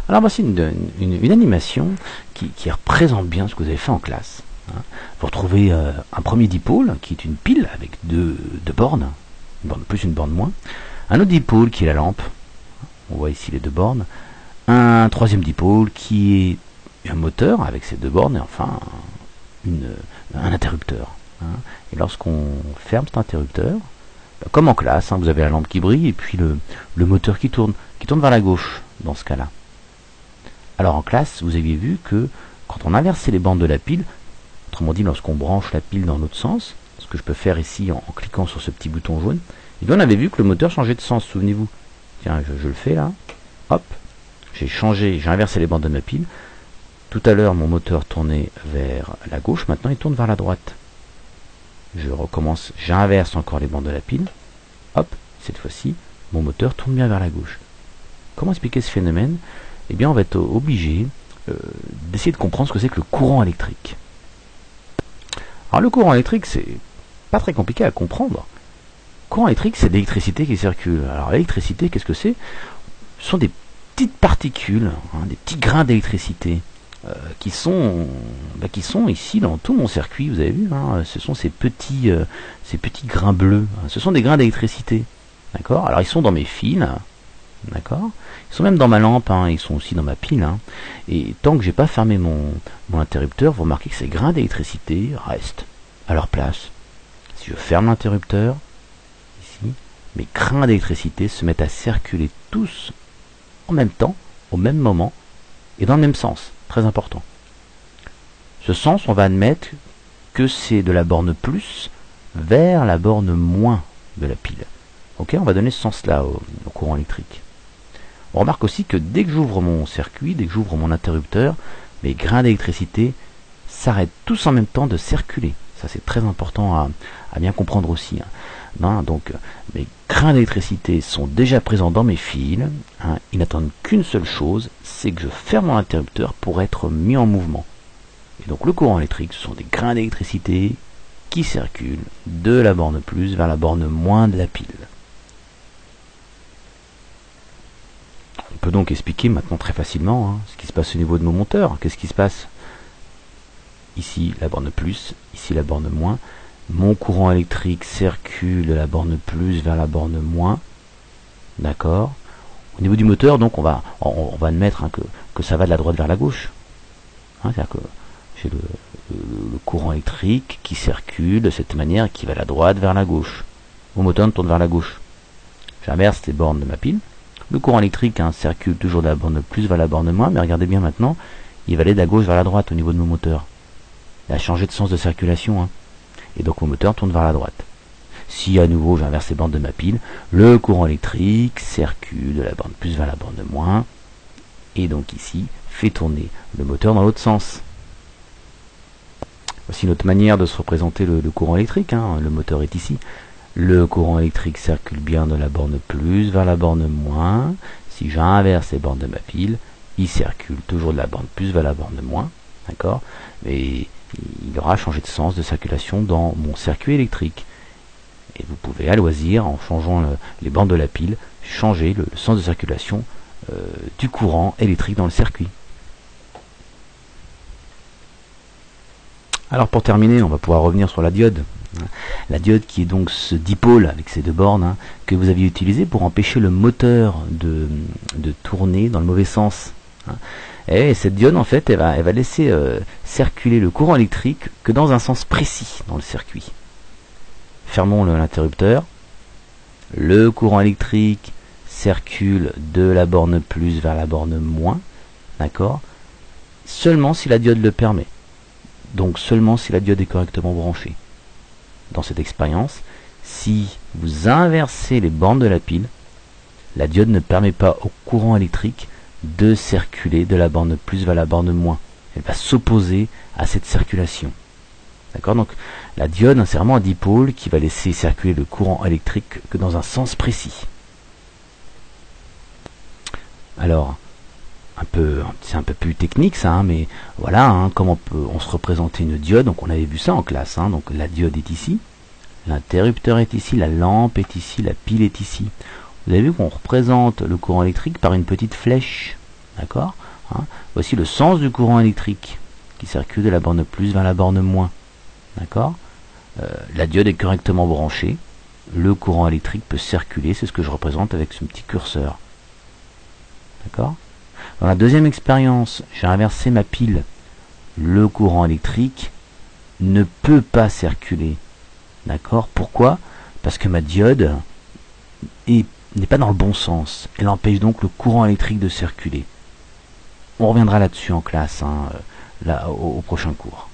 Alors voici une animation qui représente bien ce que vous avez fait en classe. Vous retrouvez un premier dipôle qui est une pile avec deux bornes, une borne plus, une borne moins. Un autre dipôle qui est la lampe, on voit ici les deux bornes. Un troisième dipôle qui est un moteur avec ses deux bornes et enfin un interrupteur. Et lorsqu'on ferme cet interrupteur, comme en classe, vous avez la lampe qui brille et puis le moteur qui tourne vers la gauche dans ce cas-là. Alors en classe, vous aviez vu que quand on inversait les bornes de la pile, autrement dit lorsqu'on branche la pile dans l'autre sens, ce que je peux faire ici en cliquant sur ce petit bouton jaune, et bien on avait vu que le moteur changeait de sens, souvenez-vous. Tiens, je le fais là, hop, j'ai inversé les bornes de ma pile. Tout à l'heure mon moteur tournait vers la gauche, maintenant il tourne vers la droite. Je recommence, j'inverse encore les bornes de la pile, hop, cette fois-ci, mon moteur tourne bien vers la gauche. Comment expliquer ce phénomène? Eh bien on va être obligé d'essayer de comprendre ce que c'est que le courant électrique. Alors le courant électrique, c'est pas très compliqué à comprendre. Le courant électrique, c'est de l'électricité qui circule. Alors l'électricité, qu'est-ce que c'est? Ce sont des petites particules, des petits grains d'électricité qui sont ici dans tout mon circuit, vous avez vu, ce sont ces petits grains bleus, ce sont des grains d'électricité. D'accord? Alors ils sont dans mes fils, d'accord? Ils sont même dans ma lampe, ils sont aussi dans ma pile. Et tant que j'ai pas fermé mon interrupteur, vous remarquez que ces grains d'électricité restent à leur place. Si je ferme l'interrupteur, ici, mes grains d'électricité se mettent à circuler tous en même temps, au même moment, et dans le même sens. Très important. Ce sens, on va admettre que c'est de la borne plus vers la borne moins de la pile. Ok, on va donner ce sens-là au courant électrique. On remarque aussi que dès que j'ouvre mon circuit, dès que j'ouvre mon interrupteur, mes grains d'électricité s'arrêtent tous en même temps de circuler. Ça c'est très important à bien comprendre aussi. Donc mes grains d'électricité sont déjà présents dans mes fils. Ils n'attendent qu'une seule chose, c'est que je ferme mon interrupteur pour être mis en mouvement. Et donc le courant électrique, ce sont des grains d'électricité qui circulent de la borne plus vers la borne moins de la pile. On peut donc expliquer maintenant très facilement ce qui se passe au niveau de mon moteur. Qu'est-ce qui se passe? Ici la borne plus, ici la borne moins. Mon courant électrique circule de la borne plus vers la borne moins. D'accord? Au niveau du moteur, donc on va admettre que ça va de la droite vers la gauche. C'est-à-dire que j'ai le courant électrique qui circule de cette manière, qui va de la droite vers la gauche. Mon moteur tourne vers la gauche. J'inverse les bornes de ma pile. Le courant électrique circule toujours de la borne plus vers la borne moins, mais regardez bien maintenant, il va aller de la gauche vers la droite au niveau de mon moteur. Il a changé de sens de circulation. Et donc mon moteur tourne vers la droite. Si à nouveau j'inverse les bornes de ma pile, le courant électrique circule de la borne plus vers la borne moins, et donc ici fait tourner le moteur dans l'autre sens. Voici une autre manière de se représenter le courant électrique. Le moteur est ici. Le courant électrique circule bien de la borne plus vers la borne moins. Si j'inverse les bornes de ma pile, il circule toujours de la borne plus vers la borne moins. D'accord? Mais il aura changé de sens de circulation dans mon circuit électrique. Et vous pouvez à loisir, en changeant les bornes de la pile, changer le sens de circulation du courant électrique dans le circuit. Alors pour terminer, on va pouvoir revenir sur la diode. La diode qui est donc ce dipôle avec ces deux bornes que vous aviez utilisé pour empêcher le moteur de tourner dans le mauvais sens. Et cette diode, en fait, elle va laisser circuler le courant électrique que dans un sens précis dans le circuit. Fermons l'interrupteur. Le courant électrique circule de la borne plus vers la borne moins. D'accord? Seulement si la diode le permet. Donc seulement si la diode est correctement branchée. Dans cette expérience, si vous inversez les bornes de la pile, la diode ne permet pas au courant électrique de circuler de la borne plus vers la borne moins. Elle va s'opposer à cette circulation. D'accord? Donc la diode, c'est vraiment un dipôle qui va laisser circuler le courant électrique que dans un sens précis. Alors, c'est un peu plus technique ça, mais voilà comment on se représentait une diode. Donc on avait vu ça en classe. Donc la diode est ici, l'interrupteur est ici, la lampe est ici, la pile est ici. Vous avez vu qu'on représente le courant électrique par une petite flèche. D'accord, hein. Voici le sens du courant électrique qui circule de la borne plus vers la borne moins. D'accord, la diode est correctement branchée, le courant électrique peut circuler, c'est ce que je représente avec ce petit curseur. D'accord. Dans la deuxième expérience, j'ai inversé ma pile. Le courant électrique ne peut pas circuler. D'accord. Pourquoi? Parce que ma diode n'est pas dans le bon sens. Elle empêche donc le courant électrique de circuler. On reviendra là-dessus en classe, hein, là, au prochain cours.